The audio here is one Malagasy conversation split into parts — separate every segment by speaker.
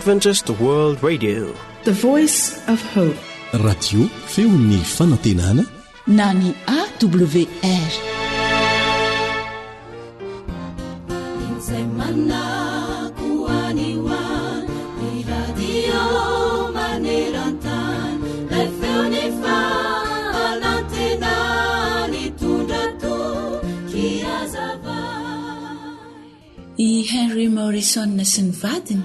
Speaker 1: Adventist World Radio,
Speaker 2: the voice of hope.
Speaker 3: Radio feon'ny fanantenana
Speaker 4: na ny AWR. I Henry Morrison sy ny vadiny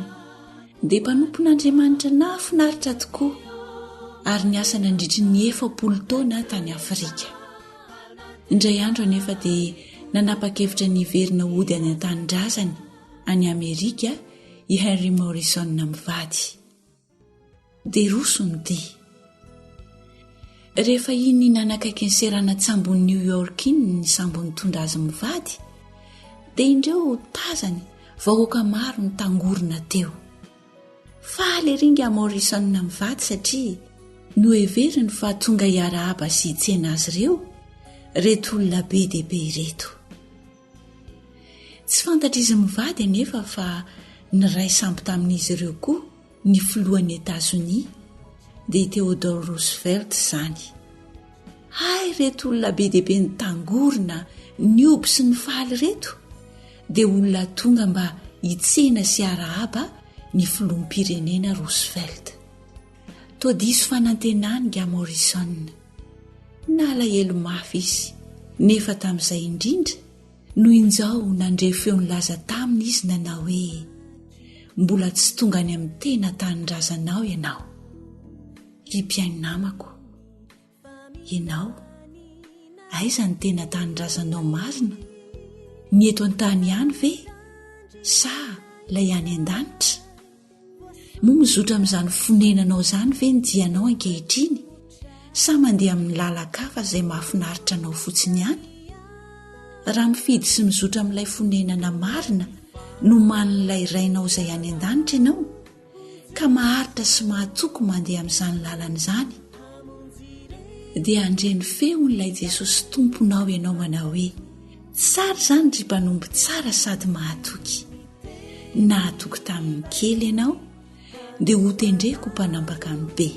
Speaker 4: dia mpanompon'Andriamanitra nafinaritra tokoa ary ny asa nandritry ny 70 taona tany Afrika. Indray andro anefa dia nanapa-kevitra ny hiverina hody any an-tanindrazany any Amerika i Henry Morrison mivady. Dia roso ny dia. Rehefa iny nanakaiky ny serana tsambony New York iny ny sambony tondra azy mivady, dia indreo tazany vahoaka maro ny tangorona teo. Faly ringa Morrison mivady satria no heveriny fa tonga hiarahaba sy hitsena azy ireo reto olona be dehibe ireto. Tsy fantatra izy mivady anefa fa ny ray sampy tamin'izy ireo koa ny filohan'ny Etazonia dia Theodore Roosevelt izany. Hay reto olona be dehibe ny tangorona, ny oby sy ny faly reto dia olona tonga mba hitsena sy hiarahaba ny filoham-pirenena Roosevelt. Todiso fanantenana Morrison. Nalahelo mafy izy, nefa tamin'izay indrindra no injao nandre feony laza taminy izy nanao hoe mbola tsy tonga any amin'ny tena tanindrazanao ianao. Ry mpiaino namako, ianao aiza ny tena tanindrazanao marina? Ny eto an-tany ihany ve sa ilay any an-danitra? Moa mizotra amin'izany fonenanao izany ve ny dianao ankehitriny sa mandeha amin'ny lalakafa izay mahafinaritra anao fotsiny ihany? Raha mifidy sy mizotra amin'ilay fonenana marina no manin'ilay rainao izay any an-danitra ianao ka maharitra sy mahatoko mandeha amin'izany lalana izany, dia andreny feon'ilay Jesosy tomponao ianao manao hoe tsara izany ry mpanomby tsara sady mahatoky. Nahatoky tamin'ny kely ianao dia ho tendreko mpanambaka ny be.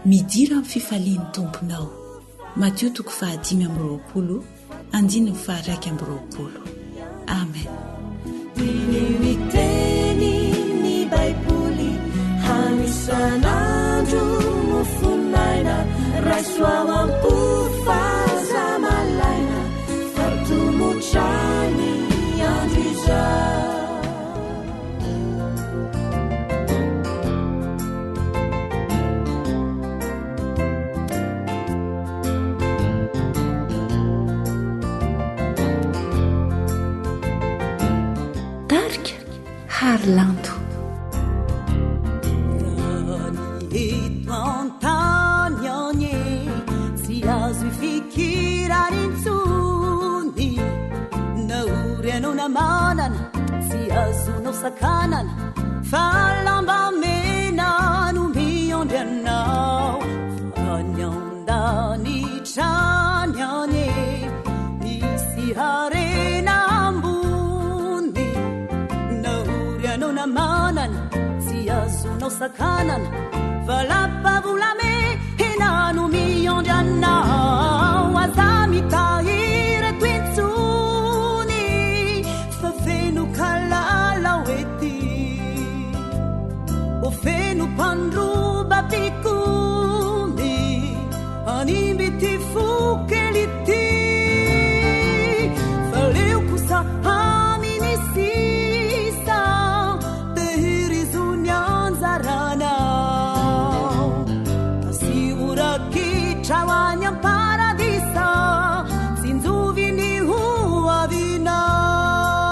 Speaker 4: Midira amin'ny fifalian'ny tomponao. Matthieu 5:20, 2:20. Amen.
Speaker 5: Miteny ny Baiboly hanisan'andro mofonaina raisoao am-pofazamalaina fatomotrany andro izao.
Speaker 4: Harlanto.
Speaker 5: Eto an-tany anie tsy azo ifikirany intsony, naory anao namanana tsy azonao sakanana, fa lamba mena no miondry anao. Fa ny an-danitrany anie misy harena manana tsy azonao sakanana, fa lapavolamena no miondry anao. Aza mitahiry tointsony fa feno kalala oety, o feno mpandroba pikony animby ty fokely ty, fa leo kosa Trawany am paradisa sinjoviny ho avinao.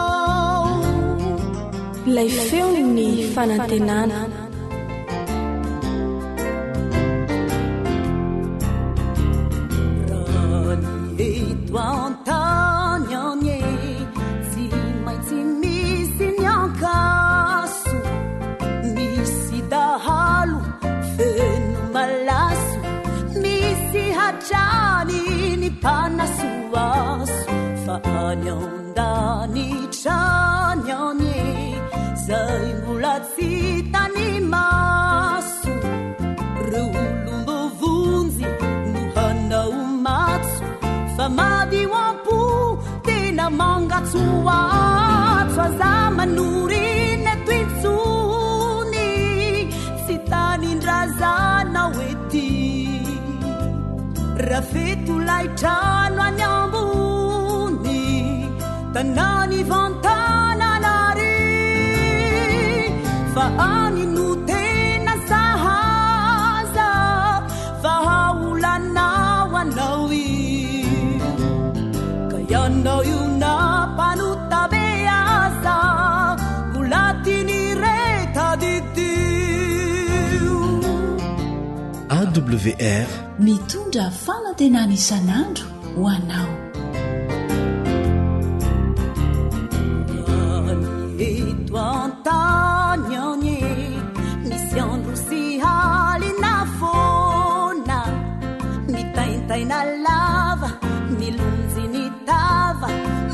Speaker 2: Ilay feon'ny fanantenana.
Speaker 5: Rany eto an-tany anie tsy maintsy misy ny ankaso, misy dahalo feno malaso, misy hatrany ny panasoaso, fa any an-danitrany anie zay mbola tsy tany maso reo olombovonjy no hanao matso fa madio ampo tena mangatsoatso aza manoriny tointsony sy tanindrazana oety rafeto laitrano any ambony tanany vantananary fa any no tena sahaza fa haolanao anao ka ianao io na mpanotabe aza volatiny retaditio
Speaker 3: AWR
Speaker 4: mitondra fanantenana isan'andro ho anao
Speaker 5: eto antany anye misy andro sy halina fona mitaintaina lava milonjy ny tava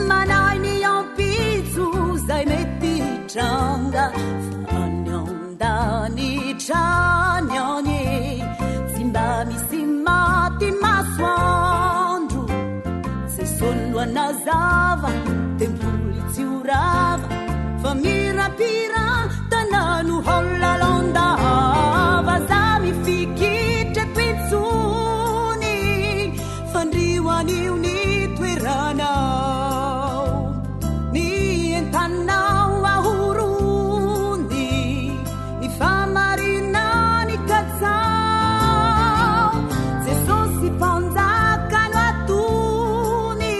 Speaker 5: manay ny ampitso zay mety tranga fa any andany trany anye tsy mba misy maty masoandro ze soloana zava temboly tsy orava fa mirapira tanano holalondava za mifikitra tointsony fandrioan'io ny toeranao ny entanao ahorony ny famarina ny katsao jesosy mpanjakano atony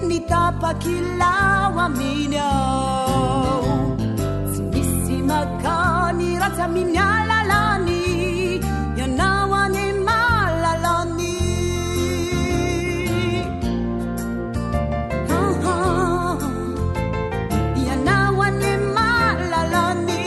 Speaker 5: ny tapakilao aminy ao tsy misy makany ratsy aminy alalany ianao any malalany ianao any malalany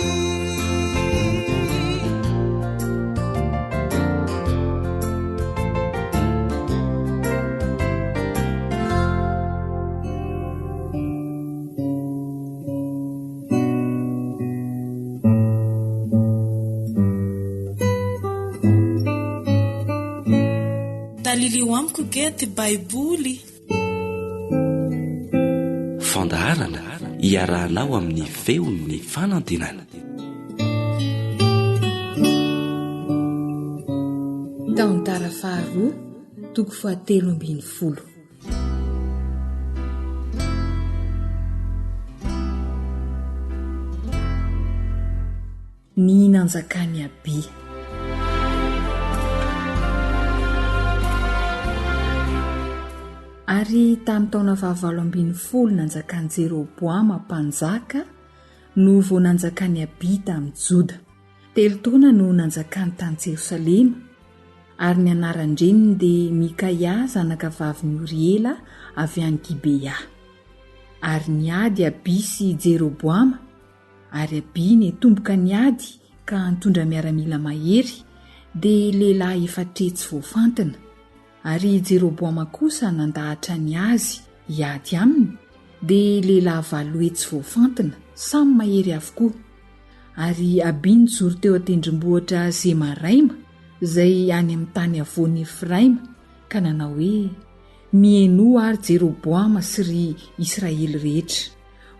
Speaker 6: talilio amiko gety baiboly
Speaker 7: fandaharana iarahanao amin'ny feon'ny fanantenana
Speaker 4: taontara faharoa toko fahatelo ambiny folo ny nanjakany Aby ary tamin'ny taona 7 nanjakany Jeroboama mpanjaka no vao nanjakany Aby tamin'ny Joda 3 taona no nanjakany tany Jerosalema ary ny anaran-dreniny dia Mikaia zanaka vavin'ny Uriela avy any Gibea ary niady Aby sy Jeroboama ary Aby nitomboka niady ka nitondra miaramila mahery dia lehilahy efatretsy voafantina ary Jeroboama kosa nandahatra ny azy hiady aminy dia lehilahy valoetsy voafantina samy mahery avokoa ary Aby nijoro teo atendrombohitra Zemaraima izay any amin'ny tany avoan'ny Efraima ka nanao hoe mieno ary Jeroboama sy ry Israely rehetra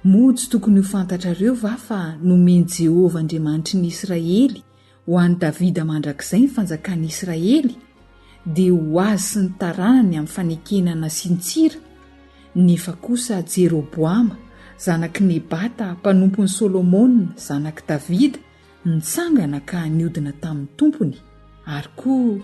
Speaker 4: mody tokony ho fantatrareo va fa nomeny Jehovah Andriamanitry ny Israely ho an'i Davida mandrakizay ny fanjakan'ny Israely dia ho azy sy ny taranany amin'ny fanekenana sy ny tsira nefa kosa Jeroboama zanaky Nebata mpanompon'ny Solomona zanaky Davida nitsangana ka niodina tamin'ny tompony ary koa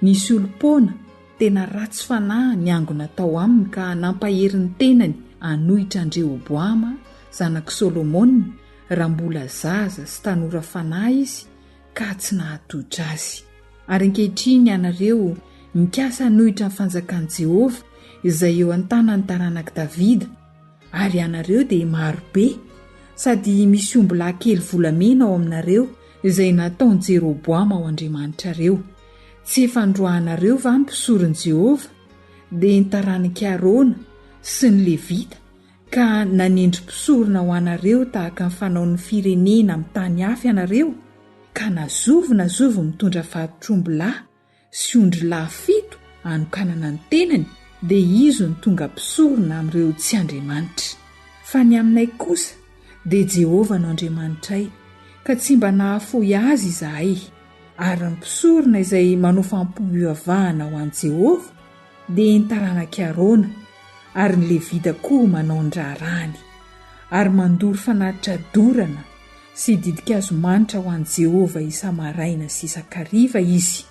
Speaker 4: nisy olom-pona tena ratsy fanahy niangona tao aminy ka nampahery ny tenany anohitra an'i Rehoboama zanaky Solomona raha mbola zaza sy tanora fanahy izy ka tsy nahatotra azy ary ankehitriny ianareo mikasa anohitra ny fanjakan'i Jehovah izay eo an-tanany taranaka Davida ary ianareo dia marobe sady misy omby-lahy kely volamena ao aminareo izay nataon'i Jeroboama ao Andriamanitrareo tsy efa androahanareo va ny mpisoron'i Jehovah dia ny taranaka Arona sy ny Levita
Speaker 8: ka nanendrim-pisorona ho anareo tahaka ny fanaon'ny firenena amin'ny tany hafa ianareo ka nazovo mitondra vatotrombylahy sy ondrylahy 7 anokanana ny tenany dia izo ny tonga mpisorona amin'ireo tsy Andriamanitra. Fa ny aminay kosa dia Jehovah no Andriamanitray ka tsy mba nahafoy azy izahay, ary ny mpisorona izay manao fampioavahana ho an'i Jehovah dia ny taranaka Arona, ary ny Levita koa manao ny raharaany, ary mandory fanatitra dorana sy didikazo manitra ho an'i Jehovah isa-maraina sy isan-kariva izy,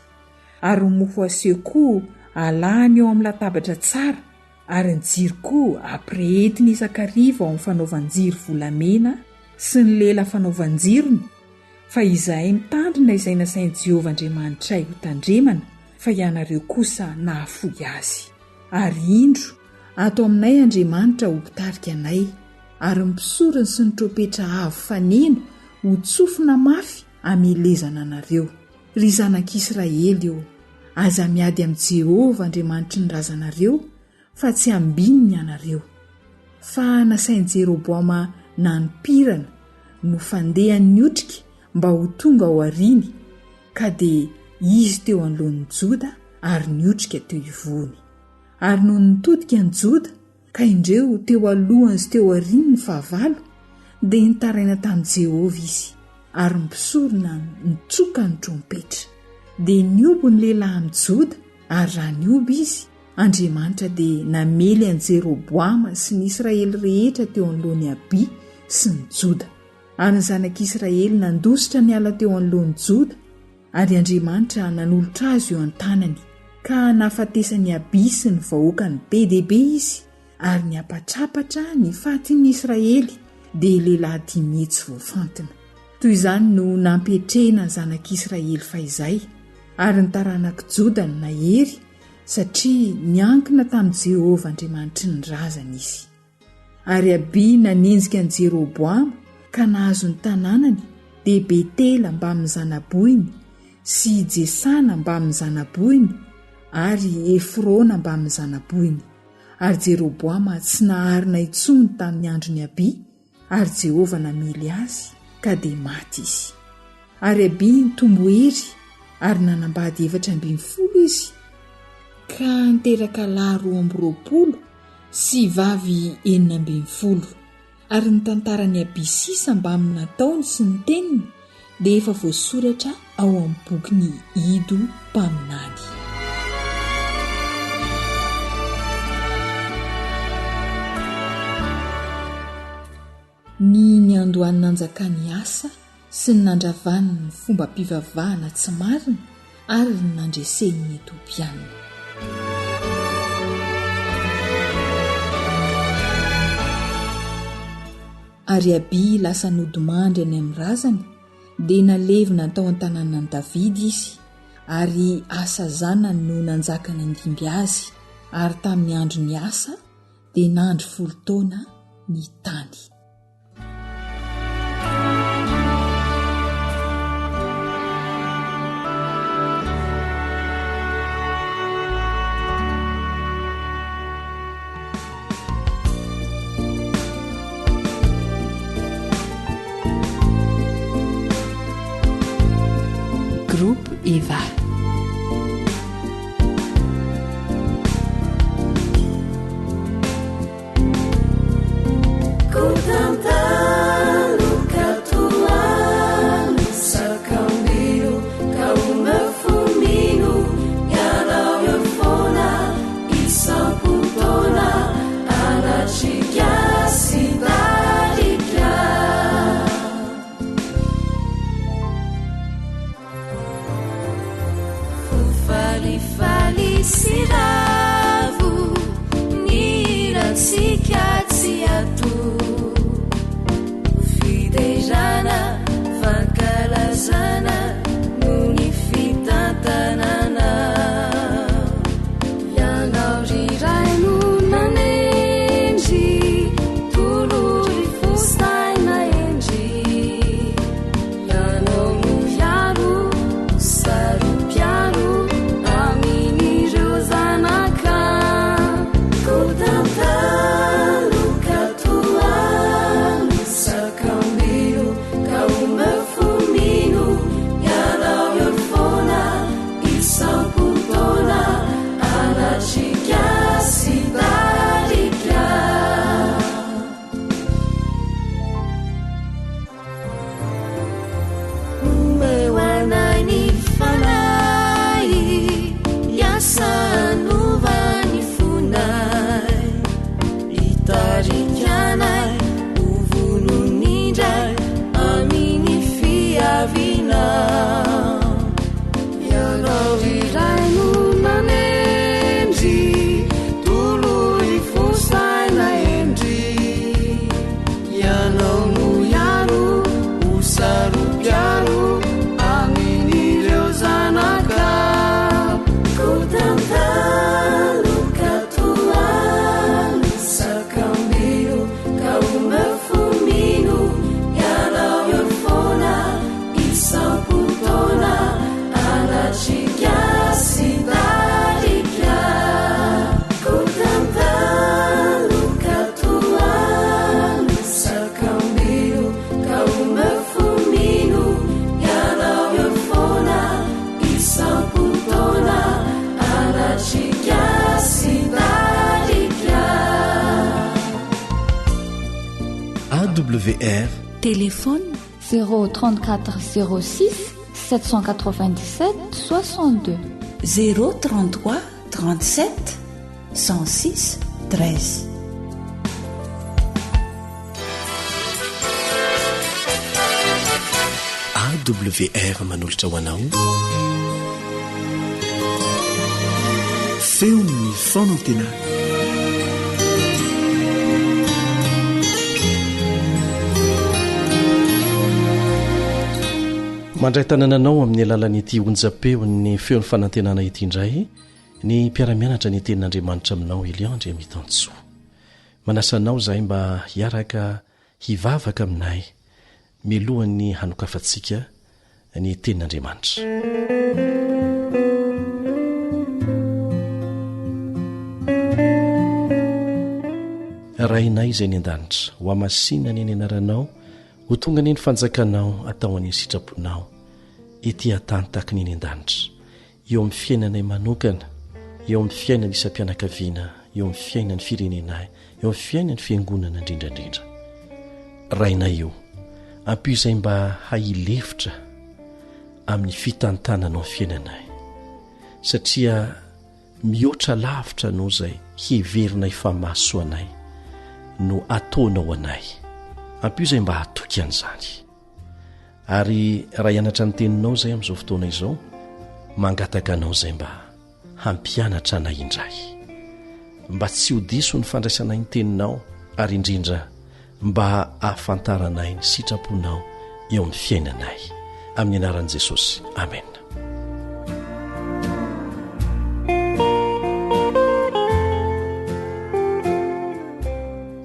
Speaker 8: ary mofo aseho koa alahany eo amin'ny latabatra tsara, ary ny jiro koa ampirehetiny isan-kariva ao amin'ny fanaovan-jiro volamena sy ny lela fanaovan-jirony. Fa izahay mitandrina izay nasain'i Jehovah Andriamanitray ho tandremana, fa ianareo kosa nahafoy azy. Ary indro ato aminay Andriamanitra ho mpitarika anay, ary mpisorony sy ny tropetra avo faneno ho tsofina mafy amelezana anareo. Ry zanak'Israely eo, aza miady amin'i Jehovah Andriamanitry ny razanareo, fa tsy ambininy ianareo. Fa nasain'i Jeroboama nampirana no fandehan'ny otrika mba ho tonga ao ariny, ka dia izy teo anoloan'ny Joda ary ny otrika teo ivony. Ary no nitodika ny Joda ka indreo teo alohany sy teo ariny ny fahavalo, dia nitaraina tamin'i Jehovah izy, ary mpisorona nitsoka ny trompetra. Dia niobo ny lehilahy amin'ny Joda, ary raha niobo izy, Andriamanitra dia namely an'i Jeroboama sy ny Israely rehetra teo anoloan'ny Abi sy ny Joda. Ary ny zanak'Israely nandositra ny ala teo anoloan'ny Joda, ary Andriamanitra nanolotra azy eo an-tanany, ka nahafatesany Abi sy ny vahoakany be dia be izy, ary niapatrapatra ny fatin'ny Israely dia lehilahy 10 tsy voafantina. Toy izany no nampetrehina ny zanak'Israely fahizay, ary ny taranaka Joda no nahery, satria niankina tamin'i Jehovah Andriamanitry ny razana izy. Ary Abi nanenjika an'i Jeroboama ka nahazo ny tanànany, dia Betela mba amin'ny zanaboiny, sy Jesana mba amin'ny zanaboiny, ary Efrona mba amin'ny zanaboiny. Ary Jeroboama tsy naharina intsony tamin'ny andron'ny Abi, ary Jehovah namely azy ka dia maty izy. Ary Abi nitombo hery, ary nanambady 720 izy, ka niteraka lahy 12 sy vavy 920. Ary ny tantarany Abi sisa mba amin'ny nataony sy ny teniny dia efa voasoratra ao amin'ny bokyny Ido mpaminany. Ny andohan'ny nanjakany asa sy ny nandravany ny fomba mpivavahana tsy marina ary ny nandresen'ny Etopiana. Ary Abi lasa nodimandry any amin'ny razany, dia nalevina tao an-tanànan'i Davidy izy, ary Asa zanany no nanjakana ndimby azy, ary tamin'ny andro ny Asa dia nandro 10 taona ny tany.
Speaker 9: Groupe Eva.
Speaker 3: awr
Speaker 4: Téléphone
Speaker 9: 034 06 797 62
Speaker 4: 033 37 106 13.
Speaker 3: awr manolotra ho anao feon'ny fonantena mandray tanànanao amin'ny alalan'ity onjapeo-ny feon'ny fanantenana ity indray ny mpiaramianatra ny tenin'andriamanitra aminao Eliandre Mitantsoa manasanao zahay mba hiaraka hivavaka aminay milohan'ny hanokafantsika ny tenin'andriamanitra. Rainay izay ny an-danitra ho amasinany ny anaranao ho tonga ny fanjakanao atao any sitraponao ety atany tahaka ny an-danitra eo amin'ny fiainanay manokana eo amin'ny fiainany isam-pianakaviana eo amin'ny fiainany firenenay eo amin'ny fiainany fiangonana indrindrandrindra rainay io ampio izay mba hailefitra amin'ny fitantananao fiainanay satria mihoatra lavitra no izay hiverinay famasoanay no ataonao anay ampio izay mba hatoky an'izany ary raha hianatra ny teninao izay amin'izao fotoana izao mangataka anao izay mba hampianatra anay indray mba tsy ho diso ny fandraisanay ny teninao ary indrindra mba hahafantaranay ny sitraponao eo amin'ny fiainanay amin'ny anaran'i Jesosy amen.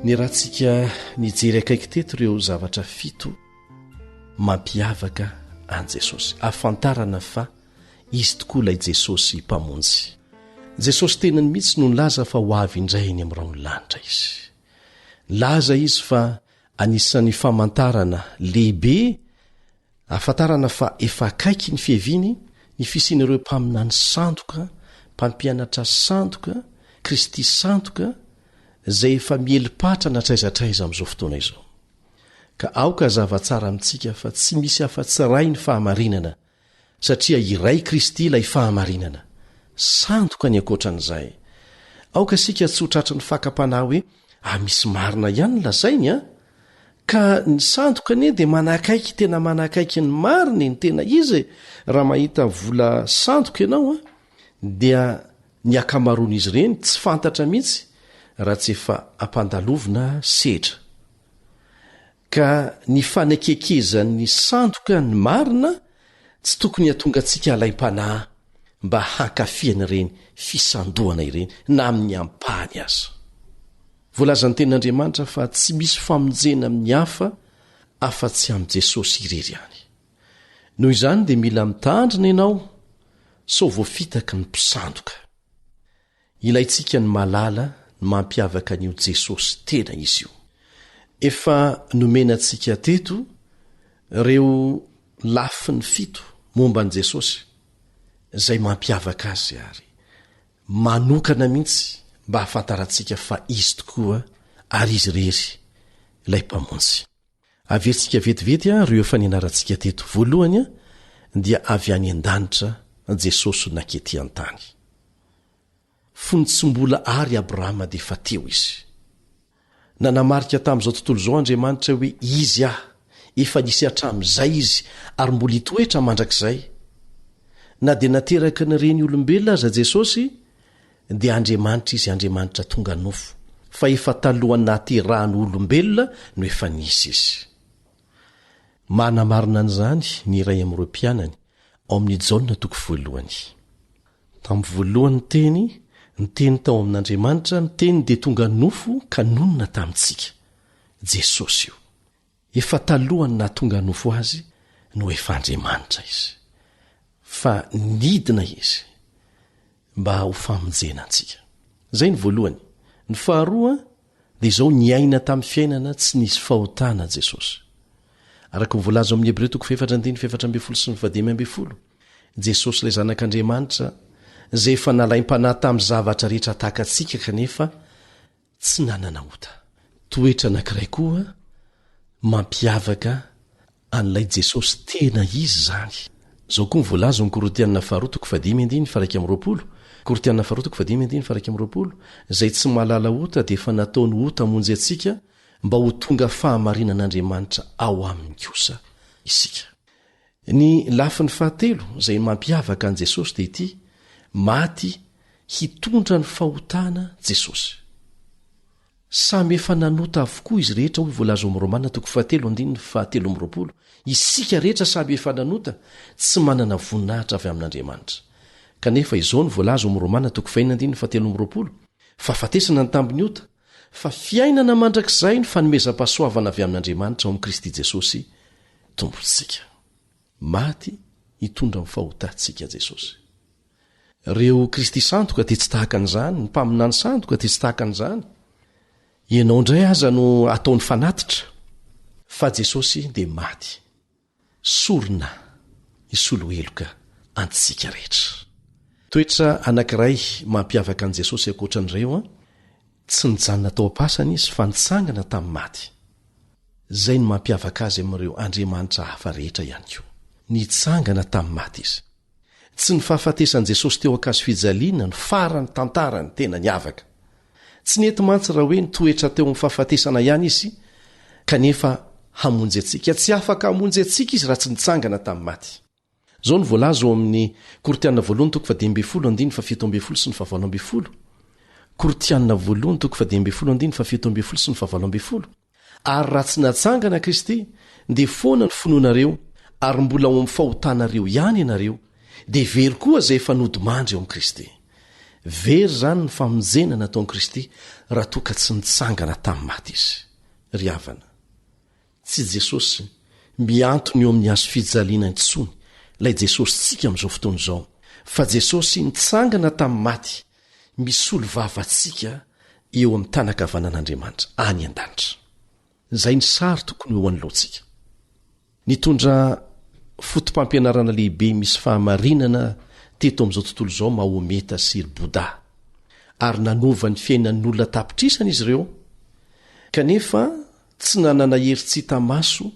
Speaker 3: Ny rahantsika nijery akaiky teto ireo zavatra fito mampiavaka an' Jesosy ahafantarana fa izy tokoa ilay Jesosy mpamonjy. Jesosy tenany mihitsy no nilaza fa ho avy indray eny amin'ny ranon'ny izy. Laza izy fa anisan'ny famantarana lehibe ahafantarana fa efa akaiky ny fiheviany ny fisian'ireo mpaminany sandoka, mpampianatra sandoka, Kristy sandoka zay efa mielipatra natraizatraiza amin'izao fotoana izao. Ka aoka zava-tsara amintsika fa tsy misy afa-tsy ray ny fahamarinana satria iray Kristy ilay fahamarinana sandoka ny ankoatran'izay. Aoka sika tsy ho tratra ny fakapanahy hoe misy marina ihany ny lazainy ka ny sandoka anie dia manakaiky tena manakaiky ny marina ny tena izy raha mahita vola sandoka ianao dia ny akamaroan'izy ireny tsy fantatra mihitsy raha tsy efa ampandalovina sedra. Ka ny fanekekezan'ny sandoka ny marina tsy tokony hatonga antsika alaim-panahy mba hankafiana ireny fisandohana ireny na amin'ny ampahany aza. Voalazan'ny tenin'Andriamanitra fa tsy misy famonjena amin'ny hafa afa-tsy amin'i Jesosy irery ihany. Noho izany dia mila mitandrina ianao sao voafitaka ny mpisandoka. Ilayntsika ny malala ny mampiavaka an'io Jesosy tena izy io. Efa nomenantsika teto ireo lafiny fito momba an'i Jesosy izay mampiavaka azy ary manokana mihitsy mba hafantarantsika fa izy tokoa ary izy rery ilay mpamonjy. Averintsika vetivety ireo efa nianarantsika teto. Voalohany dia avy any an-danitra Jesosy nakety an-tany. Fony tsy mbola ary Abrahama dia efa teo izy. Nanamarika tamin'izao tontolo izao Andriamanitra hoe izy efa nisy hatramin'izay izy ary mbola hitoetra mandrakizay. Na dia nateraka n'ireny olombelona aza Jesosy dia Andriamanitra izy Andriamanitra tonga nofo fa efa talohany nahaterahany olombelona no efa nisy izy. Manamarina an'izany ny iray amin'ireo mpianany ao amin'ny Jaona 1. Tamin'ny voalohany teny ny teny tao amin'Andriamanitra ny teny dia tonga nofo ka nonona tamintsika. Jesosy io efa talohany nahatonga nofo azy no efa Andriamanitra izy fa nidina izy mba ho famonjena antsika. Zay ny voalohany. Ny faharoa dia izao niaina tamin'ny fiainana tsy nisy fahotana Jesosy. Araka ny voalaza amin'ny Hebreo 4:12 Jesosy ilay zanak'Andriamanitra zay efa nalaim-panahy tamin'ny zavatra rehetra tahaka antsika kanefa tsy nanana ota. Toetra anankiray koa mampiavaka an'ilay Jesosy tena izy zany. Zao koa nyvoalaza ny Korintianina 2:20 izay tsy mahalala ota dia efa nataony ota hamonjy antsika mba ho tonga fahamarinan'Andriamanitra ao amin'ny kosa isika. Ny lafiny fahatelo izay mampiavaka an' Jesosy dia ity: maty hitondra ny fahotana Jesosy. Samy efa nanota avokoa izy rehetra, hoy voalaza amin'ny Romana 7:17. Isika rehetra samy efa nanota, tsy manana voninahitra avy amin'Andriamanitra. Kanefa izao ny voalaza amin'ny Romana 4:17, fahafatesana ny tambiny ota, fa fiainana mandrakizay ny fanomezam-pahasoavana avy amin'Andriamanitra ao amin'ny Kristy Jesosy tombontsika. Maty hitondra ny fahotantsika Jesosy. Reo Kristy sandoka dia tsy tahaka an'izany, ny mpaminany sandoka dia tsy tahaka an'izany. Ianao indray aza no ataony fanatitra, fa Jesosy dia maty, sorona isolo eloka antsika rehetra. Toetra anankiray mampiavaka an' Jesosy ankoatran'ireo, tsy nijanona tao am-pasana izy fa nitsangana tamin'ny maty. Izay ny mampiavaka azy amin'ireo andriamanitra hafa rehetra ihany koa. Nitsangana tamin'ny maty izy. Tsy ny fahafatesan'i Jesosy teo ankazo fijaliana ny farany tantarany tena niavaka. Tsy nety mantsy raha hoe nitoetra teo amin'ny fahafatesana ihany izy, kanefa hamonjy antsika. Tsy afaka hamonjy antsika izy raha tsy nitsangana tamin'ny maty. Zao ny voalaza ao amin'ny Korintianina 2:12-17 Korintianina 2:12-17. Ary raha tsy natsangana Kristy, dia foana ny finoanareo, ary mbola ao amin'ny fahotanareo ihany ianareo, dia very koa izay efa nodimandry ao amin'i Kristy. Very zany ny famonjena nataon'i Kristy raha toa ka tsy nitsangana tamin'ny maty izy. Ry havana, tsy Jesosy miantony eo amin'ny hazo fijaliana intsony ilay Jesosy tsika amin'izao fotoana izao, fa Jesosy nitsangana tamin'ny maty, misolo vavantsika eo amin'ny tanakavanan'Andriamanitra any an-danitra. Izay ny sary tokony eo anoloantsika. Nitondra fotom-pampianarana lehibe misy fahamarinana teto amin'izao tontolo izao Mahometa sy Buddha, ary nanova ny fiainan'olona tapitrisana izy ireo, kanefa tsy nanana hery tsy hita maso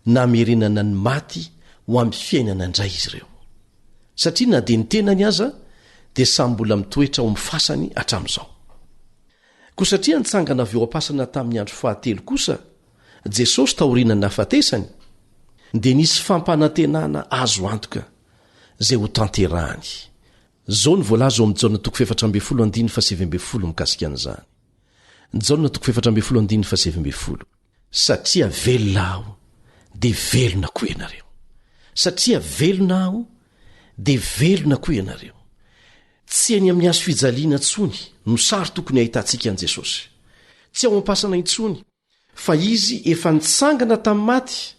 Speaker 3: na merenana ny maty ho amin'ny fiainana indray izy ireo. Satria na dia ny tenany aza dia samy mbola mitoetra ao amin'ny fasany hatramin'izao. Koa satria nitsangana avy eo am-pasana tamin'ny andro fahatelo kosa Jesosy taoriana ny nafatesany, dia nisy fampanantenana azo antoka izay ho tanterahany. Zao ny voalaza ao amin'ny Jaona 4:17 mikasika an'izany. Jaona 4:17. Satria velona aho dia velona koa ianareo. Satria velona aho dia velona koa ianareo. Tsy any amin'ny hazo fijaliana intsony no sary tokony ahitantsika an' Jesosy. Tsy ao am-pasana intsony, fa izy efa nitsangana tamin'ny maty,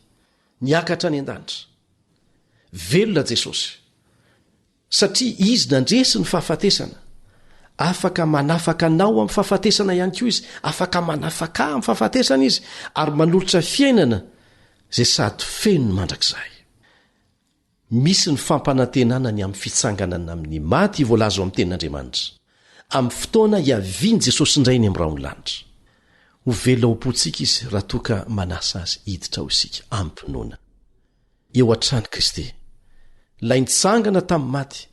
Speaker 3: niakatra any an-danitra. Velona Jesosy, satria izy nandresy ny fahafatesana. Afaka manafaka anao amin'ny fahafatesana ihany koa izy, afaka manafaka amin'ny fahafatesana izy, ary manolotra fiainana izay sady feno ny mandrakizay. Misy ny fampanantenana ny amin'ny fitsanganana amin'ny maty voalaza ao amin'ny tenin'Andriamanitra. Amin'ny fotoana hiaviany Jesosy indray ny amin'ny raon'lanitra. Ho velona ho potsika izy raha toa ka manasa azy hiditra ho isika ampinoana. Eo an-trany Kristy, ilay nitsangana tamin'ny maty,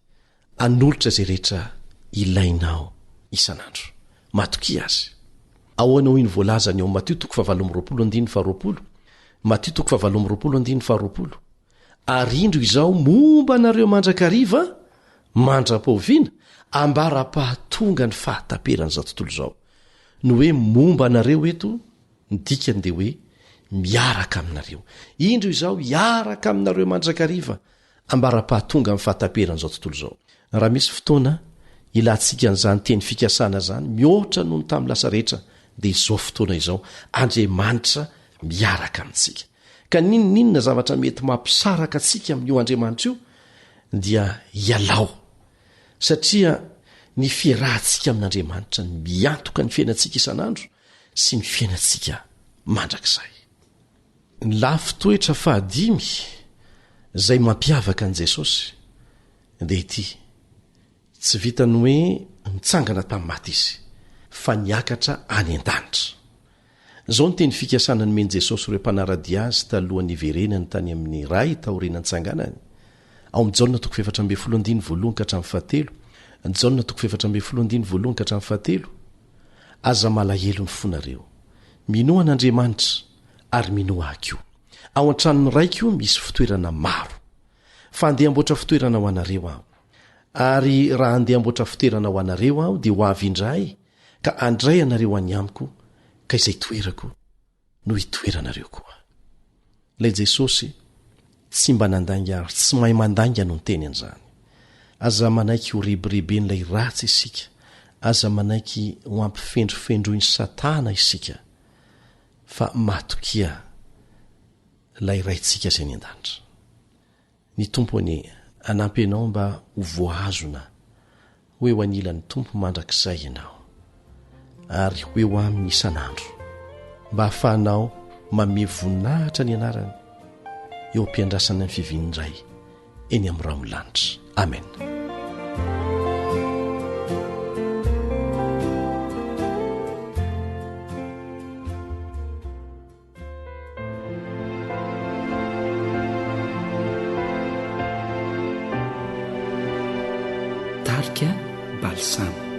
Speaker 3: anolotra izay rehetra ilainao isan'andro. Matokia azy. Ahoana hoy ny voalazany ao Mateo 7:20, Mateo 7:20. Ary indro izao momba anareo mandrakariva, mandra-paoviana, ambara-pahatonga ny fahataperan'izao tontolo izao. No hoe momba anareo eto, ny dikany dia hoe miaraka aminareo. Indro izao hiaraka aminareo mandrakariva, ambara-pahatonga ny fahataperan'izao tontolo izao. Raha misy fotoana ilantsika n'izany teny fikasana zany, mihoatra noho ny tamin'ny lasa rehetra, dia izao fotoana izao Andriamanitra miaraka amintsika. Ka ninonina zavatra mety mampisaraka atsika amin'io Andriamanitra io dia hialao, satria ny fiarahantsika amin'Andriamanitra ny miantoka ny fiainantsika isan'andro sy ny fiainantsika mandrakizay. Ny lafy toetra fahadimy izay mampiavaka an' Jesosy dia ity: tsy vitany hoe nitsangana tamin'ny maty izy, fa niakatra any an-danitra. zao ny teny fikasana nomeny jesosy ireo mpanaradia azy talohan'ny iverenany tany amin'ny ray taorinantsanganany ao am' jaona 7:7 aza malahelo ny fonareo minoa an'andriamanitra ary minoa ahko ao an-tranony raiko misy fitoerana maro fa andeha amboatra fitoerana ho anareo aho ary raha andeha amboatra fitoerana ho anareo aho dia ho avy indray ka andray anareo any amiko ka izay toerako no hitoeranareo koa ilay jesosy tsy mba nandainga ary tsy mahay mandainga no ny teny an'izany aza manaiky ho ribiriben'ilay ratsy isika aza manaiky ho ampifendrofendroiny satana isika fa matokia lay raintsika izay ny an-danitra ny tompony anampy ianao mba ho voazona hoe ho anilan'ny tompo mandrakizay ianao ary hoeo amin'ny isan'andro mba hahafahanao mame voninahitra ny anarany eo ampiandrasana ny fivininray eny amin'ny ramolanitra amen.
Speaker 7: Tarika balsamo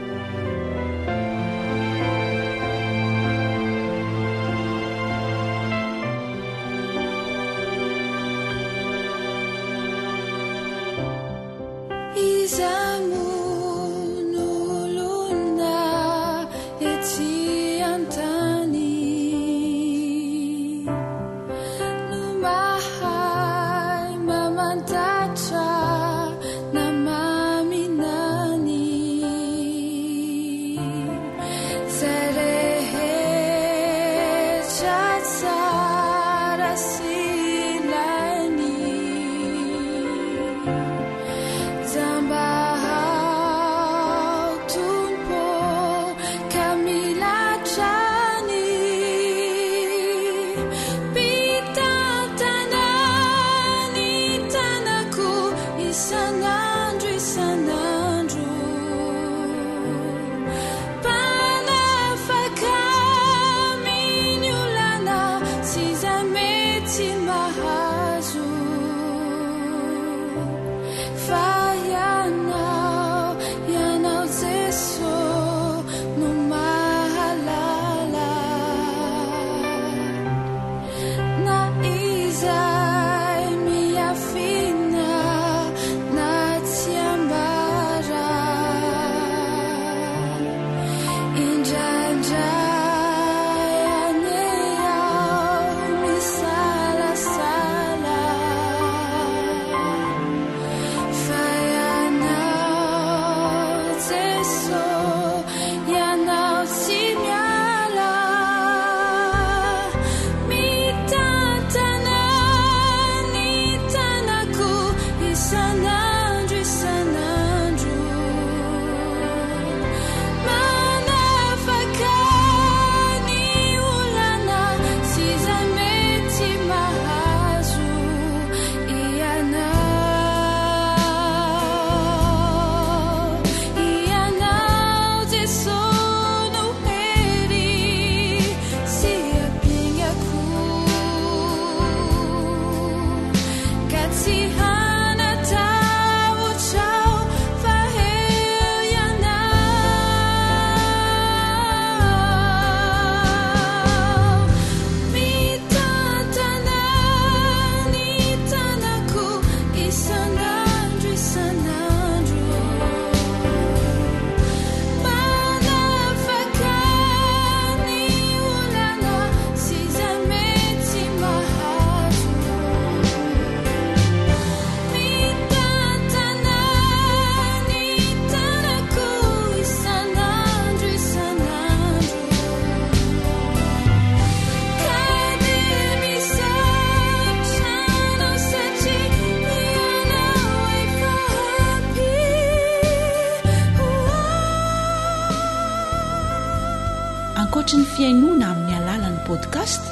Speaker 4: ankoatra ny fiainona amin'ny alalan'ny podcast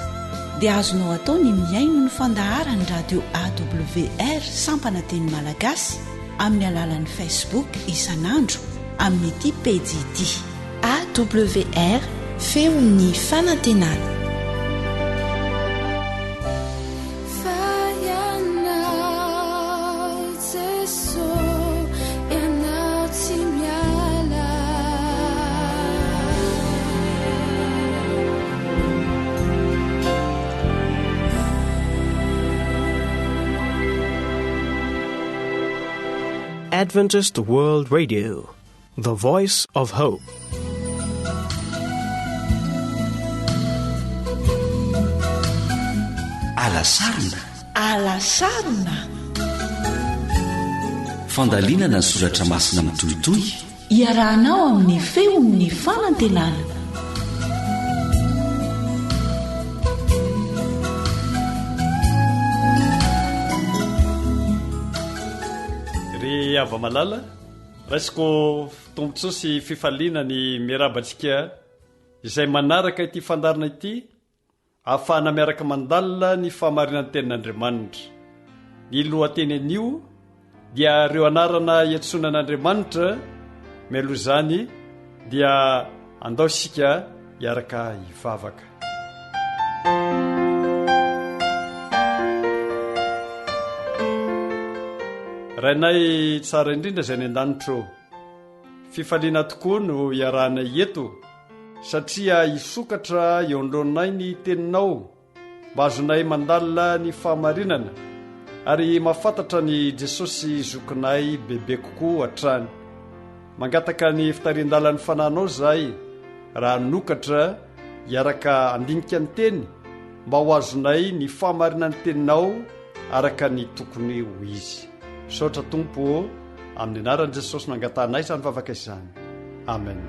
Speaker 4: dia azonao atao ny miaino ny fandaharany radio AWR sampana teny malagasy amin'ny alalan'ny Facebook isanandro amin'ny ity pejy ity AWR feon'ny fanantenana.
Speaker 1: Adventist World Radio, the voice of hope.
Speaker 4: alasarina
Speaker 7: fandalinana ny soratra masina mitohitoy
Speaker 4: iarahanao amin'ny feon'ny fanantenana.
Speaker 10: ry ava-malala raisiko tombontsoa sy fifaliana ny miarabantsika izay manaraka ity fandarina ity ahafahana miaraka mandalina ny fahamarinan'ny tenin'Andriamanitra. Ny lohateny anio dia reo anarana iantsonan'Andriamanitra, mialoha izany dia andao isika hiaraka hivavaka. Rainay tsara indrindra izay ny an-danitra eo, fifaliana tokoa no iarahanay eto satria hisokatra eo andronay ny teninao mba azonay mandalina ny fahamarinana ary mahafantatra ny Jesosy zokinay bebe kokoa hatrany. Mangataka ny fitarian-dalan'ny fanahinao zahay raha nokatra hiaraka andinika ny teny mba ho azonay ny fahamarinan'ny teninao araka ny tokony ho izy. Saotra Tompo amin'ny anaran'i Jesosy nangatanay izany vavaka izany. Amen.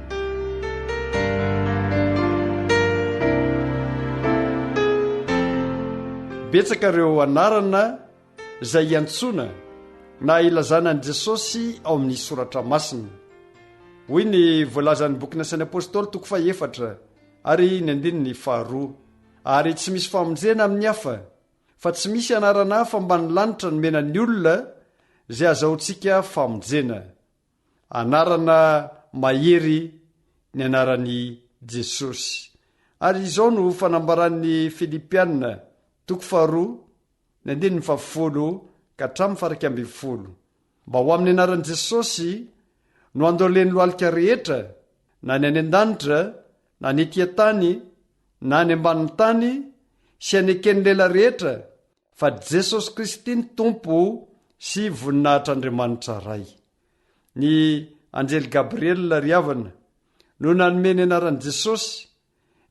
Speaker 10: Betsaka ireo anarana izay iantsona na ilazana an'i Jesosy ao amin'ny soratra masina. Hoy ny voalazan'ny boky ny Asan'ny Apôstôly 4 ary ny 2. Ary tsy misy famonjena amin'ny hafa, fa tsy misy anarana hafa ambany lanitra nomenan'ny olona izay azahoantsika famonjena. Anarana mahery ny anaran'i Jesosy. Ary izao no fanambaran'ny Filipianina 2:10 mba ho amin'ny anaran'i Jesosy no andoleny lohalika rehetra na ny any an-danitra na ny etỳ tany na ny ambanin'ny tany sy anekeny lela rehetra fa Jesosy Kristy ny Tompo sy voninahitr'Andriamanitra ray. Ny anjely Gabriel ry havana no nanome ny anaran'i Jesosy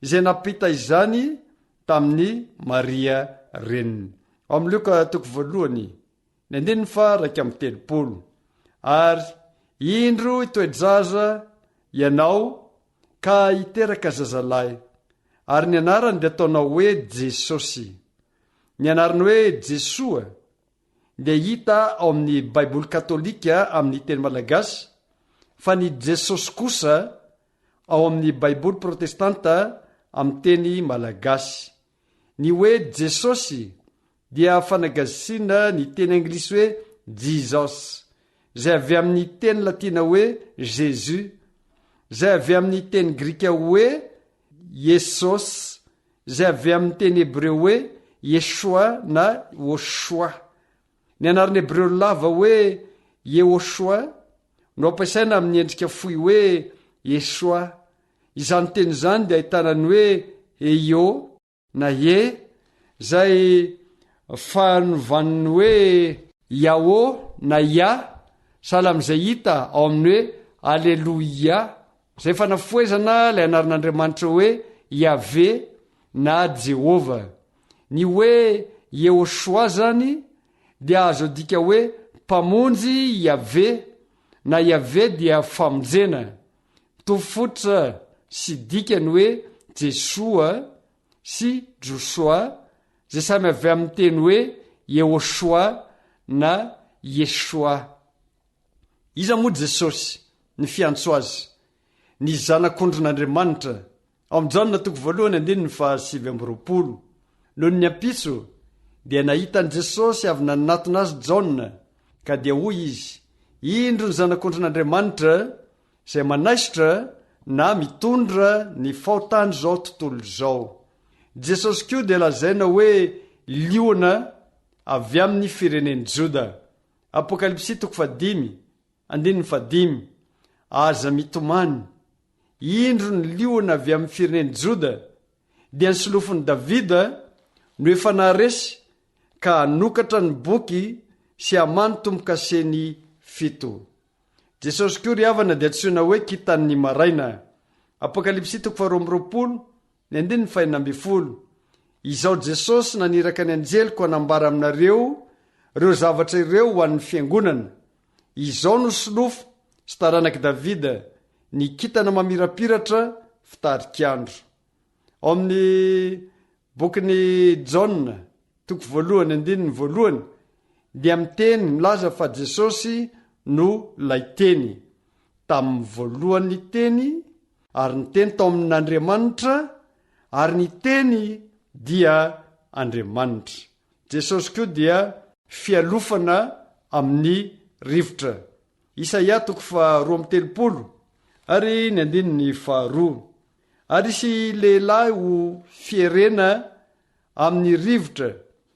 Speaker 10: izay napita izany tamin'ny Maria reniny. Ao amin'ny Luka 1:9-7. Ary indro itoedraza ianao ka hiteraka zazalahy, ary ny anarany dia ataonao hoe Jesosy. Ny anarany hoe Jesoa dia hita ao amin'ny Baiboly Katolika amin'ny teny Malagasy, fa ny Jesosy kosa ao amin'ny Baiboly Protestanta amin'ny teny Malagasy. Ny hoe Jesosy dia fanagasiana ny teny anglisy hoe Jesus, izay avy amin'ny teny latina hoe Jésus, izay avy amin'ny teny grika hoe Yesos, izay avy amin'ny teny hebreo hoe Yeshua na Oshua. Ny anaran'ny hebreo lava hoe Yehoshua no ampiasaina amin'ny endrika fohy hoe Yeshua. Izany teny izany dia ahitanany hoe Eyo na Ye, izay fanovaniny hoe Yahô na Ya, sahala amin'izay hita ao amin'ny hoe Alleluia, izay fanafoezana ilay anaran'Andriamanitra hoe Yahvé na Jehova. Ny hoe Yehoshua zany dia azo dika hoe mpamonjy Yahvé, na Yahvé dia famonjena. Tofotra sy dikany hoe Jesua sy Joshua, izay samy avy amin'ny teny hoe Yehoshua na Yeshua. Iza moa Jesosy ny fiantso azy, ny zanak'ondron'Andriamanitra. Ao amin'ny Jaona 1:7. Noho ny ampitso dia nahitan'i Jesosy avy nanatona azy Jaona, ka dia hoy izy, indro ny zanak'ondron'Andriamanitra izay manaisitra na mitondra ny fahotany zao tontolo zao. Jesosy koa dia lazaina hoe liona avy amin'ny firenen'i Joda. Apokalipsy 5:5. Aza mitomany, indro ny liona avy amin'ny firenen'i Joda dia nisolofon'i Davida no efa naharesy ka hanokatra ny boky sy hamany tombo-kaseny 7. jesosy koa ry havana dia antsoina hoe kitan'ny maraina. Apokalipsy 4:2 izao jesosy naniraka ny anjeliko hanambara aminareo reo zavatra ireo ho an'ny fiangonana. Izao no solofo sy taranaky davida ny kitana mamirapiratra fitarikandro. Ao amin'ny bokiny Jaona 1:1 dia miteny milaza fa Jesosy no lay teny tamin'ny voalohany teny, ary ny teny tao amin'Andriamanitra, ary ny teny dia Andriamanitra. Jesosy koa dia fialofana amin'ny rivotra. Isaia 2:30 ary ny 2. Ary isy lehilahy ho fierena amin'ny rivotra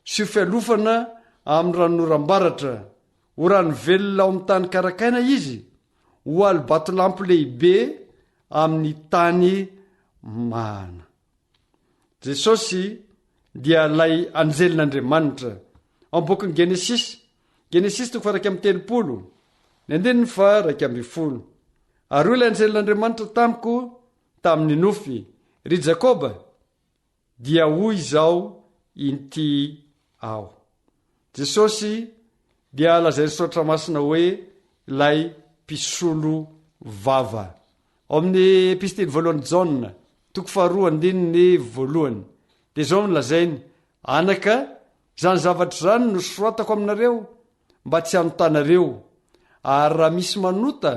Speaker 10: sy ho fialofana amin'ny ranonoram-baratra, ho rano velona ao amin'ny tany karakaina izy, ho alibatolampo lehibe amin'ny tany mahana. Jesosy dia lay anjelin'Andriamanitra. Ao amin'ny bokin'ny Genesis 1:30, ny 2:20. Ary hoy ilay anjelin'Andriamanitra tamiko tamin'ny nofy, ry Jakoba, dia hoy izao inty ao. Jesosy dia lazay sotra masina hoe lay mpisolo vava. Ao amin'ny epistely voalohany Jaona 2:2 dia zao milazainy, anaka, zany zavatra zany no soratako aminareo mba tsy hanotanareo, ary raha misy manota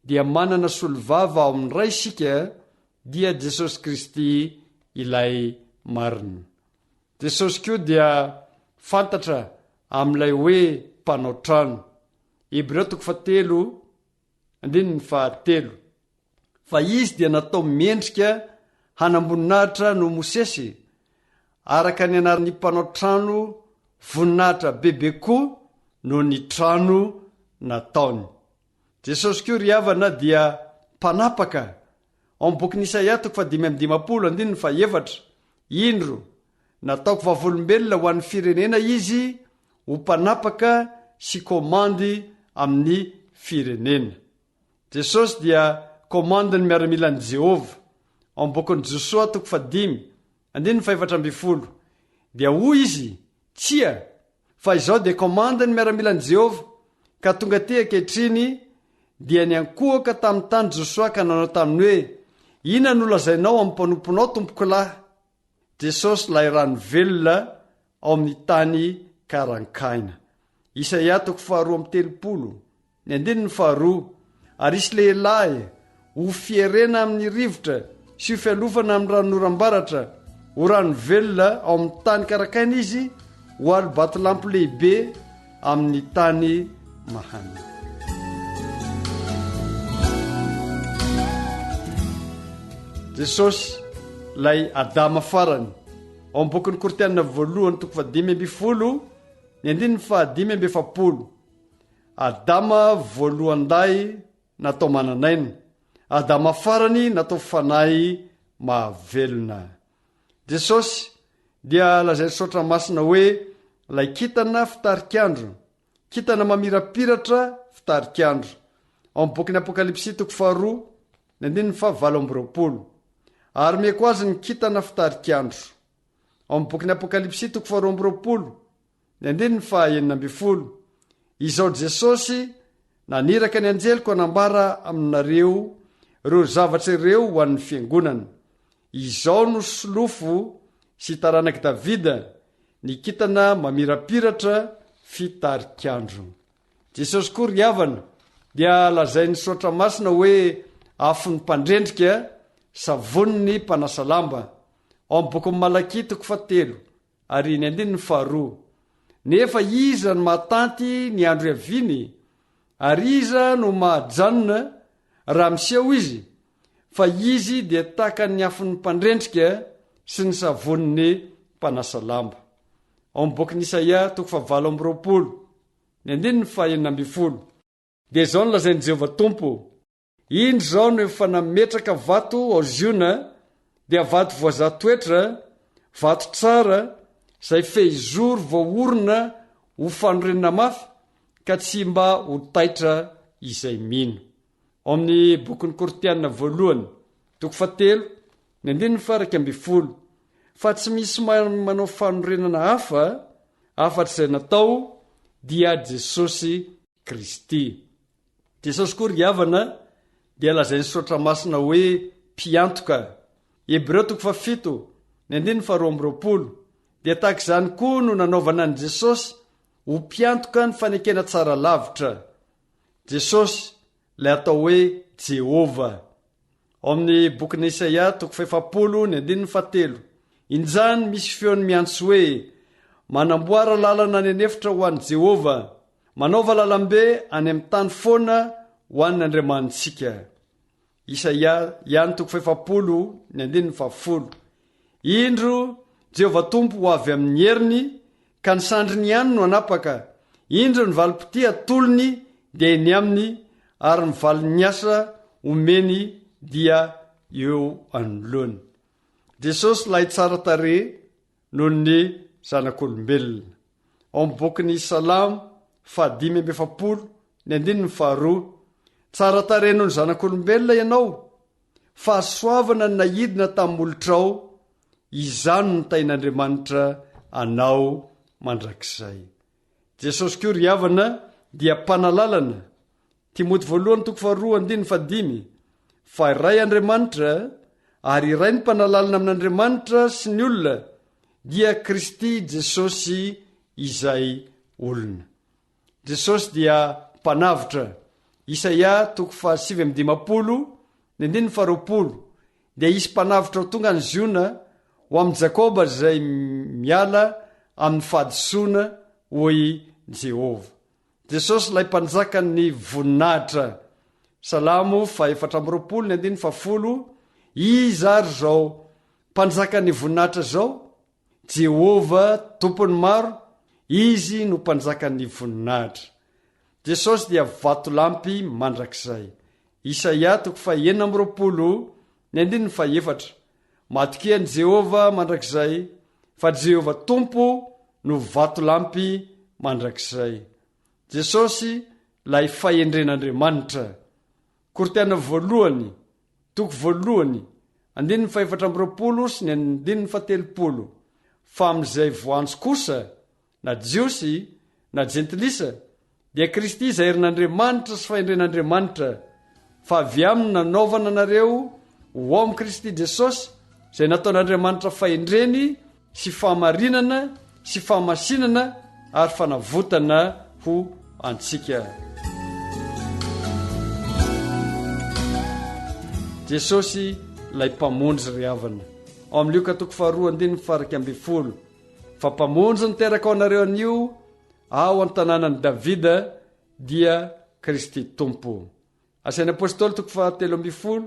Speaker 10: dia manana solo vava ao amin'ny ray isika, dia Jesosy Kristy ilay marina. Jesosy koa dia fantatra amin'ilay hoe mpanao trano. Hebreo 3:7 fa izy dia natao miendrika hanamboninahitra no Mosesy, araka ny anaran'ny mpanao trano voninahitra bebe koa no ny trano nataony. Jesosy koa ry havana dia mpanapaka. Ao amin'ny bokin'ny Isaia 5:17 indro nataoko vavolombelona ho an'ny firenena izy ho mpanapaka sy komandy amin'ny firenena. Jesosy dia komandy ny miaramilan'i Jehova. Ao amin'ny bokin'ny Josoa 5:17 dia hoy izy, tsia, fa izao dia komandy ny miaramilan'i Jehova, ka tonga ty ankehitriny dia niankohaka tamin'ny tany Josoa ka nanao taminy hoe, ina no lazainao amin'ny mpanomponao tompoko lahy? Jesosy lay rano velona ao amin'ny tany karankaina. Isaia 2:30 ny 2. Ary isy lehilahy ho fierena amin'ny rivotra sy ho fialofana amin'ny ranonoram-baratra, ho rano velona ao amin'ny tany karakaina izy, ho alibatolampo lehibe amin'ny tany mahana. Jesosy lay Adama farany. Ao amin'ny bokin'ny Kortianina 1:5 ny 5:70. Adama voalohan-day natao mananaina, Adama farany natao fanahy mahavelona. Jesosy dia lazay sotra masina hoe lay kitana fitarikandro, kitana mamirapiratra fitarikandro. Ao amin'ny bokin'ny Apokalipsy 2:2 ny 7. Ary meko azy ny kitana fitarikandro. Ao amin'ny bokin'ny Apokalipsy 2:20 ny 9. Izao Jesosy naniraka ny anjeliko hanambara aminareo reo zavatra ireo ho an'ny fiangonana. Izao no solofo sy taranaky davida, ny kitana mamirapiratra fitarikandro. Jesosy koa ry havana dia lazainy sotra masina hoe afon'ny mpandrendrika, savoniny mpanasa lamba. Ao amin'ny bokin'ny Malaki 3 ary ny 2. Nefa iza no mahatanty ny andro iaviny, ary iza no mahajanona raha miseho izy, fa izy dia tahaka ny afon'ny mpandrendrika sy ny savoniny mpanasa lamba. Ao amin'ny bokin'ny Isaia 9:20 ny 9. Dia zao no lazain'i Jehovah Tompo, indro zao no efa nametraka vato ao ziona, dia vato voazatoetra, vato tsara, zay fehizoro voaorona ho fanorenina mafy, ka tsy mba ho taitra izay mino. Ao amin'ny bokin'ny Kortiana voalohany 7:1-10 fa tsy misy manao fanorenana hafa afa-tsy izay natao dia Jesosy Kristy. Jesosy koa ry havana dia lazainy sotra masina hoe mpiantoka. Hebreo 7:7-20 dia tahaka izany koa no nanaovana an' Jesosy ho mpiantoka ny fanekena tsara lavitra. Jesosy ilay atao hoe Jehova. Ao amin'ny bokin'i Isaia 7:7 injany misy feony miantso hoe manamboara lalana any anefitra ho an'i Jehova, manaova lalambe any amin'ny tany foana ho an'ny Andriamanitsika. Isaia ihany 7:10 indro Jehova Tompo ho avy amin'ny heriny ka ny sandriny ihany no anapaka. Indro ny valipoti atolony dia eny aminy ary ny valiny asa omeny dia eo anoloany. Jesosy lay tsara tare noho ny zanak'olombelona. Ao amin'ny bokin'ny Salamo 5:2 tsara tare noho ny zanak'olombelona ianao, fahasoavana ny nahidina tamin'ny molotrao, izany no nitain'Andriamanitra anao mandrakizay. Jesosy koa ry havana dia mpanalalana. Timoty 1:2-5 fa iray Andriamanitra ary iray ny mpanalalana amin'Andriamanitra sy ny olona dia Kristy Jesosy izay olona. Jesosy dia mpanavitra. Isaia 7:20 dia isy mpanavitra ho tonga ny ziona ho amin'ny Jakoba izay miala amin'ny fahadisoana hoy Jehova. Jesosy ilay mpanjaka ny voninahitra. Salamo 4:10 izy ary zao mpanjaka ny voninahitra zao, Jehova tompony maro, izy no mpanjaka ny voninahitra. Jesosy dia vatolampy mandrakizay. Isaia 9:4 matokian'i Jehova mandrakizay, fa Jehova Tompo no vatolampy mandrakizay. Jesosy lay fahendren'Andriamanitra. Kortiana voalohany 1:4-10 fa amin'izay voanjo kosa na jiosy na jentilisa dia Kristy izay herin'Andriamanitra sy fahendren'Andriamanitra, fa avy aminy nanaovana anareo ho ao amin'ny Kristy Jesosy izay nataon'Andriamanitra fahendreny sy fahamarinana sy fahamasinana ary fanavotana ho antsika. Jesosy lay mpamonjy ry havana. Ao amin'ny Luka 2:2 fa mpamonjy niteraka ao anareo anio ao an-tanànan'i Davida dia Kristy Tompo. Asain'ny Apôstôly 7:20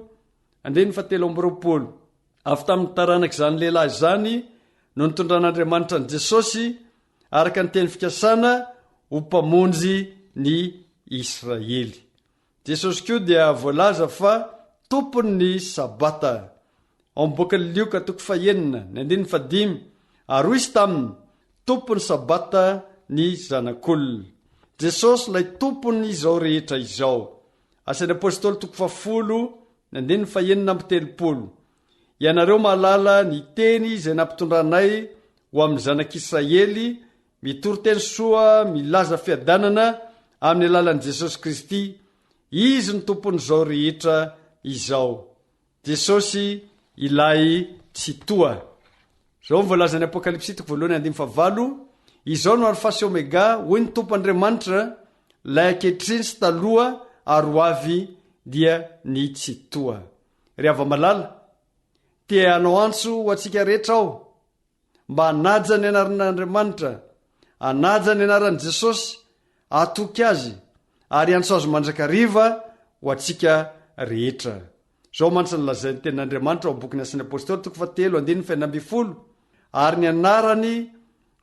Speaker 10: avy tamin'ny taranaka izany lehilahy izany no nitondran'Andriamanitra ny Jesosy araka ny teny fikasana ho mpamonjy ny Israely. Jesosy koa dia voalaza fa tompony ny sabata. Ao amin'ny bokin'ny Luka 9:5 ary hoy izy taminy tompony sabata ny zanak'olona. Jesosy lay tompony izao rehetra izao. Asain'ny Apôstôly 10:9-30 ianareo mahalala ny teny izay nampitondranay ho amin'ny zanak'Israely, mitoro teny soa, milaza fiadanana amin'ny alalan'i Jesosy Kristy. Izy ny tompony izao rehetra izao. Jesosy ilay tsy toa. Zao mivolazany Apokalipsy 1:8 izao no alfa sy omega, hoy ny tompo Andriamanitra, lay ankehitriny sy taloha ary ho avy dia ny tsy toa. Ry hava-malala, te hanao antso ho antsika rehetra aho mba hanaja ny anaran'Andriamanitra, hanaja ny anaran'i Jesosy, atoky azy ary antso azo mandrakariva ho antsika rehetra. Zao mantsy nylazay ny tenin'Andriamanitra ao bokin'ny Asan'ny Apôstôly 3:9 ary ny anarany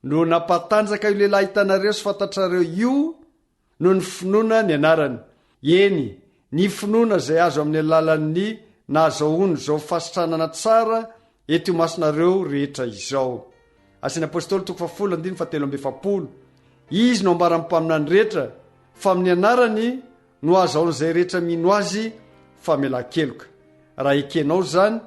Speaker 10: no nampatanjaka io lehilahy hitanareo sy fantatrareo io no ny finoana ny anarany. Eny, ny finoana izay azo amin'ny alalan'ny nahazahoany zao fasitranana tsara eto masinareo rehetra izao. Asan'ny Apôstôly 3:13 izy no ambara-mpaminany rehetra fa amin'ny anarany no azaon'izay rehetra mino azy famelan-keloka. Raha ekenao zany,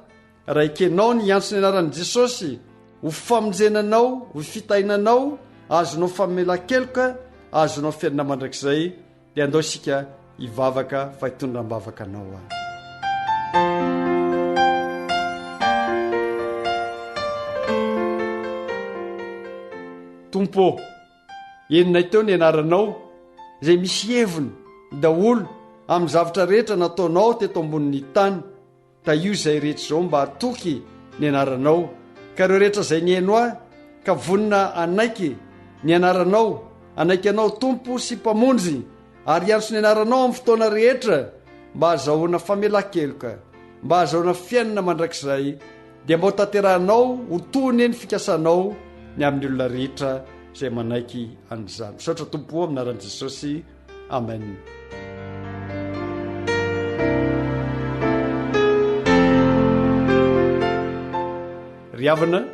Speaker 10: raha ekenao ny antso ny anaran'i Jesosy ho famonjenanao, ho fitahinanao, azonao famelan-keloka, azonao fiainana mandrakizay, dia andao isika hivavaka fa hitondram-bavaka anao ahy. Tompo, enina teo ny anaranao izay misy heviny daholo amin'ny zavatra rehetra nataonao teto ambonin'ny tany, da io izay rehetra izao mba hatoky ny anaranao. Ka ireo rehetra izay ny haino ahy ka vonina anaiky ny anaranao, anaiky anao tompo sy mpamonjy, ary antso ny anaranao amin'ny fotoana rehetra mba hazahoana famelan-keloka, mba hazahoana fiainana mandrakizay, dia mba ho tanterahanao ho tony ny fikasanao ny amin'ny olona rehetra izay manaiky an'izany. Misaotra tompo amin'ny anaran'i Jesosy, amen. Ry havana,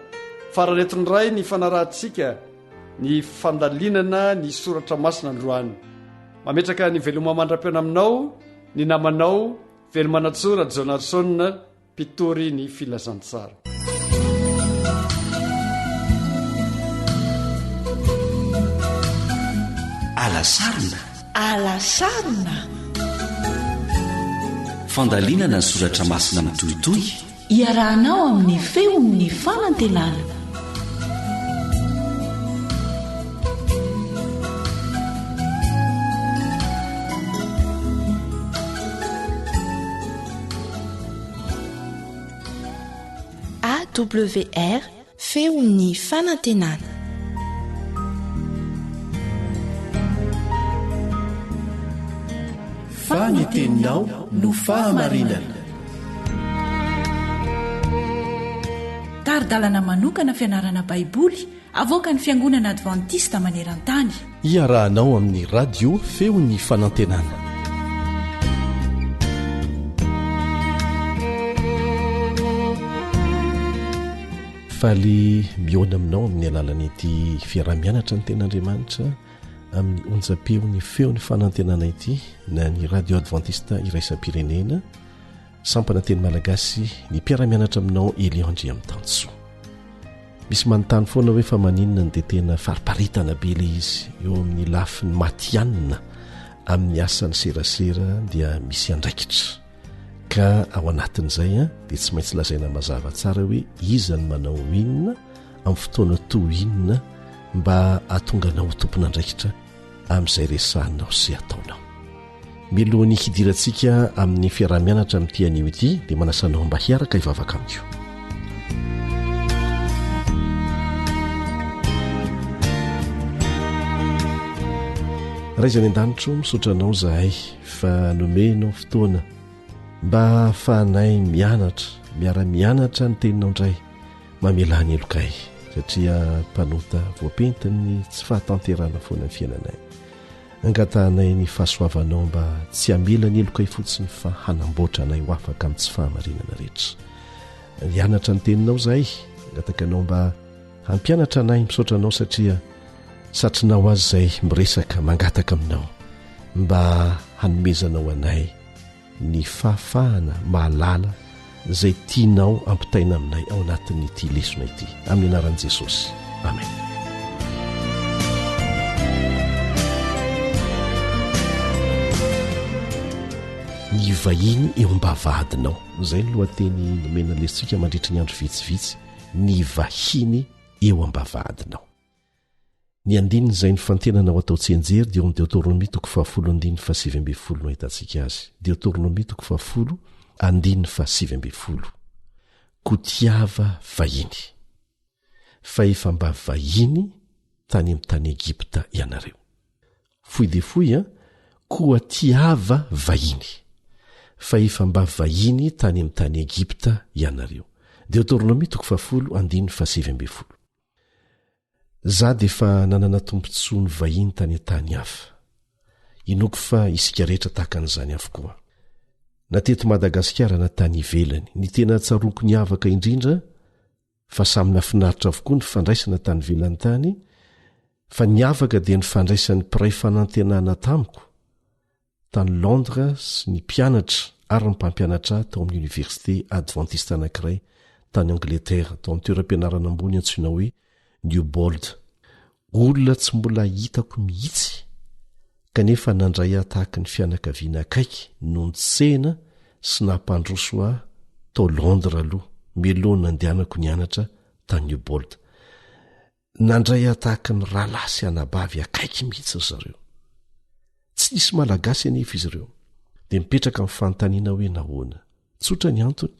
Speaker 10: faranetony ray ny fanarahantsika ny fandalinana ny soratra masina androany. Mametraka ny veloma mandra-piona aminao ny namanao Velomanatsora Johnson, mpitory ny filazantsara.
Speaker 4: alasarina
Speaker 7: fandalinana ny soratra masina mitohitohy,
Speaker 4: iarahanao amin'ny feon'ny fanantenana.
Speaker 2: AWR feon'ny fanantenana.
Speaker 3: Faniteninao no fahamarinana.
Speaker 4: Taridalana manokana fianarana baiboly avoaka ny Fiangonana Adventista maneran-tany.
Speaker 3: Iarahanao amin'ny radio feon'ny fanantenana. Faly miona aminao amin'ny alalan'ity fiarah-mianatra ny ten'Andriamanitra amin'ny onjam-peon'ny feon'ny fanantenana ity na ny radio Adventista iraisam-pirenena sampana teny malagasy ny mpiara-mianatra aminao Eliandry amin'ny Tansoa. Misy manontany foana hoe fa maninona dia tena fariparitana be ilay izy eo amin'ny lafiny matianina amin'ny asany serasera dia misy andraikitra. Ka ao anatin'izay dia tsy maintsy lazaina mazava tsara hoe iza ny manao inona amin'ny fotoana toa inona mba hatonganao ho tompon'andraikitra amin'izay resahanao sy ataonao. Milohan'ny hidirantsika amin'ny fiarah-mianatra amin'ity anio ity dia manasanao mba hiaraka hivavaka amiko. Raizany an-danitro misotranao zahay fa nomenao fotoana mba hahafahanay mianatra, miara-mianatra ny teninao indray, mamelany elokay satria mpanota voapentiny tsy fahatanterana foana ny fiainanay. Angatahanay ny fahasoavanao mba tsy hamela ny elokay fotsiny fa hanamboatra anay ho afaka amin'ny tsy fahamarinana rehetra. Hianatra ny teninao zahay, angatakanao mba hampianatra anay misotranao satria satrinao azy izay miresaka mangataka aminao mba hanomezanao anay ny fahafahana mahalala izay tianao ampitaina aminay ao anatin'ity lesona ity amin'ny anaran'i Jesosy, amen. Ny vahiny eo am-bavahadinao, izay ny lohateny nomena lesitsika mandritra ny andro vitsivitsy, ny vahiny eo am-bavahadinao. Ny andininy izay ny fantenana ho atao tsenjery dia amin'ny Deutéronomie 10:7 no ahitantsika azy. Deutéronomie 10:7. Kotiava vahiny, fa efa mba vahiny tany amin'ny tany Egipta ianareo. Fohy dia fohy koa tiava vahiny, fa efa mba vahiny tany amin'ny tany Egipta ianareo. Deutéronomie 10:7. Za dia fa nanana tompontsoa ny vahiny tany an-tany hafa, inoko fa isika rehetra tahaka an'izany avokoa. Na teto Madagasikara na tany ivelany, ny tena tsaroko ny avaka indrindra fa samy nafinaritra avokoa ny fandraisana tany ivelany tany, fa ny avaka dia ny fandraisan'ny mpiray fanantenana tamiko tany Londres sy ny mpianatra ary ny mpampianatra tao amin'ny université adventiste anankiray tany Angleterre tao amin'ny toeram-pianarana ambony antsoina hoe Newbold. Olona tsy mbola hitako mihitsy kanefa nandray tahaka ny fianakaviana akaiky no nitsena sy nampandroso aho tao Londres aloha melohana andehanako nianatra tany Newbold. Nandray tahaka ny rahalasy anabavy akaiky mihitsy zareo. Tsy nisy malagasy anefa izy ireo. Dia mipetraka amin'ny fanontaniana hoe nahoana. Tsotra ny antony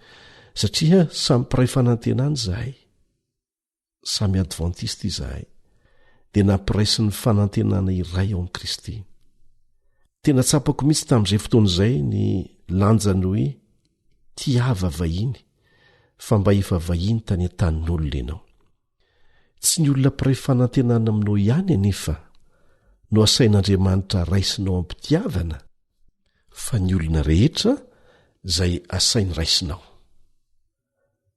Speaker 3: satria samy mpiray fanantenana izahay, samy adventiste izahay, dia nampiraisy ny fanantenana iray ao amin'ny Kristy. Tena tsapako mihitsy tamin'izay fotoana izay ny lanjany hoe tiava vahiny fa mba efa vahiny tany an-tanin'olona ianao. Tsy ny olona mpiray fanantenana aminao ihany anefa no asain'Andriamanitra raisinao ampitiavana, fa ny olona rehetra izay asainy raisinao.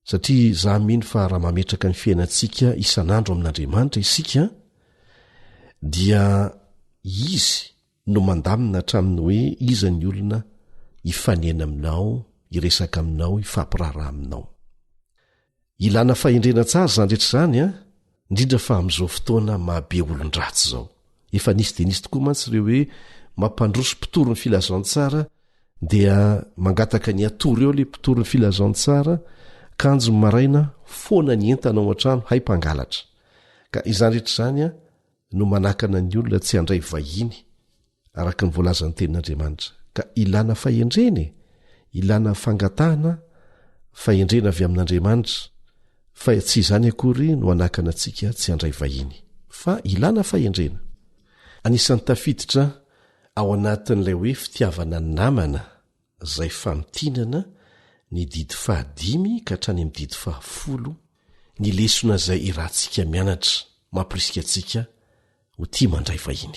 Speaker 3: Satria zaho mino fa raha mametraka ny fiainantsika isan'andro amin'Andriamanitra isika, dia izy no mandamina hatraminy hoe iza ny olona hifanena aminao, hiresaka aminao, hifampiraharaha aminao. Ilana fahendrena tsara zany rehetra zany indrindra fa amin'izao fotoana mahabe olon-dratsy zao. Efa nisy dia nisy tokoa mantsy ireo hoe mampandroso mpitoro ny filazantsara dia mangataka ny atoro eo le mpitoro ny filazantsara, kanjo maraina foana ny entana ao an-trano hay mpangalatra. Ka izany rehetra zany no manakana ny olona tsy handray vahiny araka ny voalazan'ny tenin'Andriamanitra. Ka ilana fahendrena, ilana fangatahana, fahendrena avy amin'Andriamanitra, fa tsy izany akory no anakana antsika tsy handray vahiny, fa ilana fahendrena. Anisan'ny tafiditra ao anatin'ilay hoe fitiavana ny namana izay famitinana ny didy 5 ka hatrany amin'ny didy 10 ny lesona izay irahantsika mianatra mampirisika antsika ho tia mandray vahiny.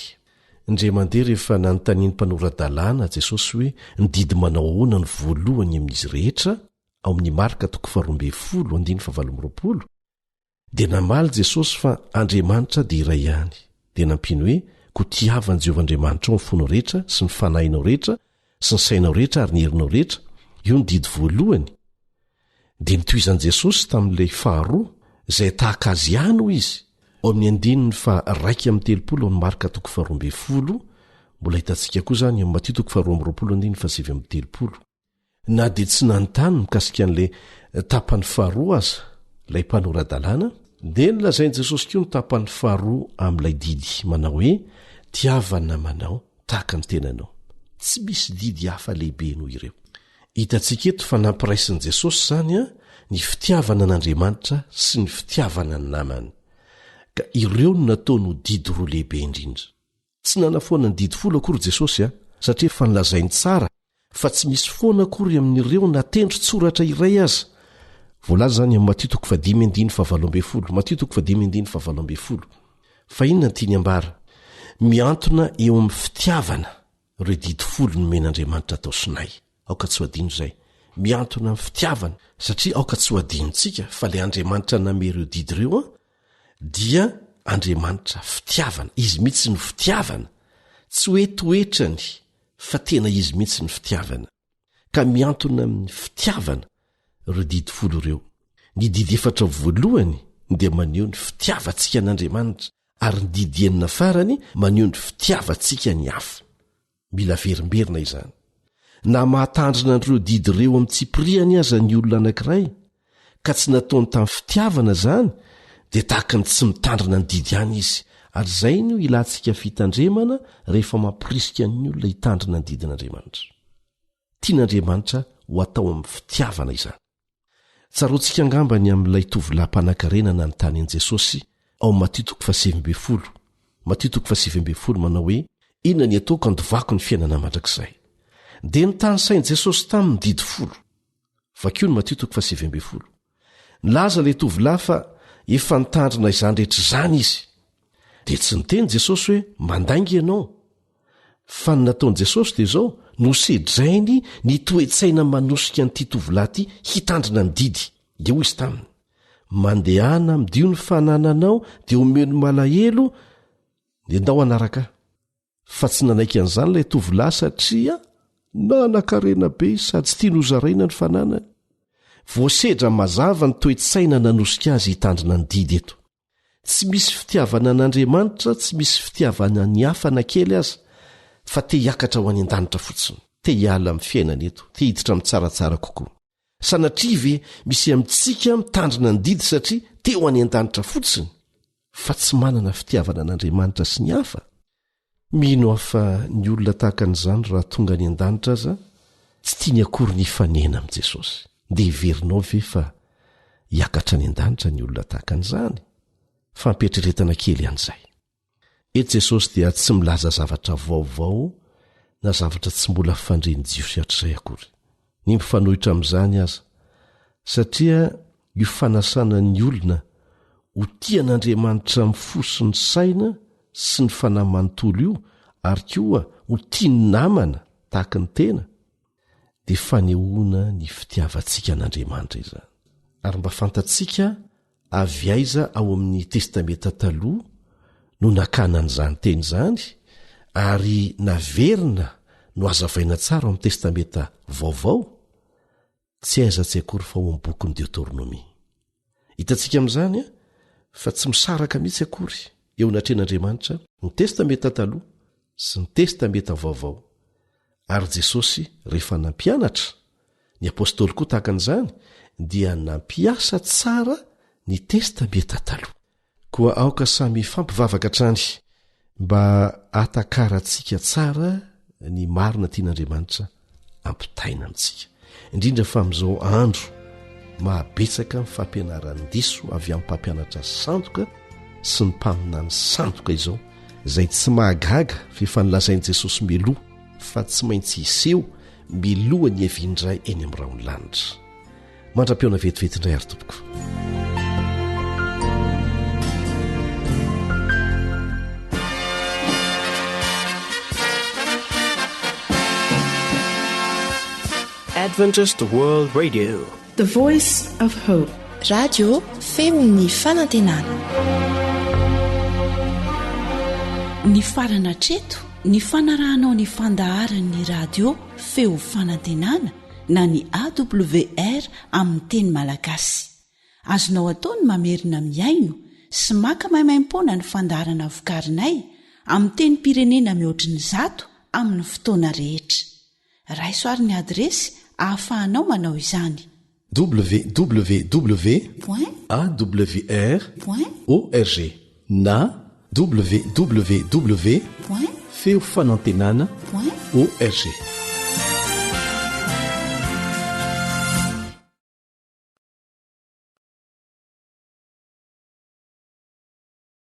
Speaker 3: Indray mandeha rehefa nanontaniany mpanorandalàna Jesosy hoe ny didy manao ahoana ny voalohany amin'izy rehetra ao amin'ny Marka 12:17 dia namaly Jesosy fa Andriamanitra dia iray ihany, dia nampino hoe kotiavan'i Jehovah Andriamanitra ao ny fonao rehetra sy ny fanahinao rehetra sy ny sainao rehetra ary ny herinao rehetra. Io ny didy voalohany. Dia nitohizan'i Jesosy tamin'ilay faharoa izay tahaka azy ihany ho izy ao amin'ny 2:1 ao ny Marka 12:20, mbola hitantsika koa zany amin'ny Matthieu 12:7. Na dia tsy nanontany mikasika an'ilay tapany faharoa aza ilay mpanorandalàna, dia nilazain'i Jesosy koa ny tapany faharoa amin'ilay didy manao hoe tiava ny namanao tahaka ny tenanao. Tsy misy didy hafa lehibe noho ireo. Hitantsika eto fa nampiraisin'i Jesosy zany ny fitiavana an'Andriamanitra sy ny fitiavana ny namany. Ka ireo no nataony ho didy roa lehibe indrindra. Tsy nanafoana ny didy 10 akory Jesosy satria fa nilazainy tsara fa tsy misy foana akory amin'ireo natendro tsoratra iray aza. Voalaza zany amin'ny Matthieu 5:17, Matthieu 5:17. Fa inona ny tiany ambara? Miantona eo amin'ny fitiavana ireo didy 10 nomen'Andriamanitra tao Sinay. Aoka tsy ho adino izay. Miantona amin'ny fitiavana satria aoka tsy ho adinontsika fa ilay Andriamanitra name ireo didy ireo dia Andriamanitra fitiavana. Izy mihitsy ny fitiavana. Tsy hoe toetrany fa tena izy mihitsy ny fitiavana. Ka miantona amin'ny fitiavana ireo didy 10 ireo. Ny didy 4 voalohany dia maneho ny fitiavantsika an'Andriamanitra ary ny didy 9 farany maneho ny fitiavantsika ny hafa. Mila verimberina izany. Na mahatandrina an'ireo didy ireo amin'ny tsipiriany aza ny olona anankiray ka tsy nataony tamin'ny fitiavana zany, dia tahaka ny tsy mitandrina ny didy ihany izy. Ary izay no ilantsika fitandremana rehefa mampirisika ny olona hitandrina ny didin'Andriamanitra. Tian'Andriamanitra ho atao amin'ny fitiavana izany. Tsaroantsika angambany amin'ilay tovolahy mpanankarena nanontany an'i Jesosy ao Matthieu 7:7. Matthieu 7:7 manao hoe inona ny ataoko handovako ny fiainana mandrakizay? Dia nitany sain'i Jesosy tamin'ny didy 10. Vakiony Matthieu 7:7. Nilaza ilay tovolahy fa efa nitandrina izany rehetra izany izy. Dia tsy niteny Jesosy hoe mandainga ianao. Fa ny nataon'i Jesosy dia izao, nosedrainy ny toe-tsaina manosika an'ity tovolahy ity hitandrina ny didy. Dia hoy izy taminy, mandehana midio ny fanananao dia omeo ny malahelo dia ndao anaraka. fa tsy nanaiky an'izany ilay tovolahy satria nanankarena be sady tsy tia nozaraina ny fananany. Voasedra mazava ny toe-tsaina nanosika azy hitandrina ny didy eto. Tsy misy fitiavana an'Andriamanitra, tsy misy fitiavana ny hafana kely aza, fa te hiakatra ho any an-danitra fotsiny, te hiala amin'ny fiainana eto, te hiditra amin'ny tsaratsara kokoa. Sanatria ve misy amintsika mitandrina ny didy satria te ho any an-danitra fotsiny, fa tsy manana fitiavana an'Andriamanitra sy ny hafa? Mino afa ny olona tahaka an'izany raha tonga any an-danitra aza, tsy tia ny akory ny fanena amin'i Jesosy. Dia heverinao ve fa hiakatra any an-danitra ny olona tahaka an'izany? Fampietreretana kely an'izay. Eto Jesosy dia tsy milaza zavatra vaovao na zavatra tsy mbola fandreny jiosy hatr'izay akory. Ny mifanohitra amin'izany aza, satria io fanasana ny olona ho tian'Andriamanitra mi'fo sy ny saina sy ny fanahy manontolo io, ary koa ho tia ny namana tahaka ny tena, dia fanehoana ny fitiavantsika an'Andriamanitra izany. Ary mba fantatsika avy aiza ao amin'ny testamenta taloha no nakana an'izany teny izany, ary naverina no azavaina tsara ao amin'ny testamenta vaovao, tsy aiza tsy akory fa ao amin'ny bokin'ny Deutéronomie. Hitantsika amin'izany fa tsy misaraka mihitsy akory eo anatren'Andriamanitra ny testamenta taloha sy ny testamenta vaovao. Ary Jesosy rehefa nampianatra ny apôstôly koa tahaka an'izany, dia nampiasa tsara ny testamenta taloha. Koa aoka samy fampivavaka trany mba atakarantsika tsara ny marina tian'Andriamanitra ampitaina amintsika, indrindra fa amin'izao andro mahabetsaka ny fampianaran'ny diso avy amin'ny mpampianatra sandoka sy ny mpaminany sandoka izao, izay tsy mahagaga fifanolazain'i Jesosy miloha, fa tsy maintsy hiseho miloha ny evindray eny amin'ny raha lanitra. Mandra-piona vetivety-ndray ary tompoko.
Speaker 1: Adventist World Radio,
Speaker 8: The Voice of Hope.
Speaker 2: Radio feony fanantenana.
Speaker 4: Ny farana treto, ny fanarahanao ny fandaharan'ny radio feo fanantenana na ny AWR amin'ny teny malagasy. Azonao ataony mamerina miaino sy maka maimaimpoana ny fandaharana vokarinay amin'ny teny pirenena mihoatriny 100 amin'ny fotoana rehetra. Raisoaryn'ny adresy ahafahanao manao izany:
Speaker 3: www.awr.org na www.feofanantenana.org.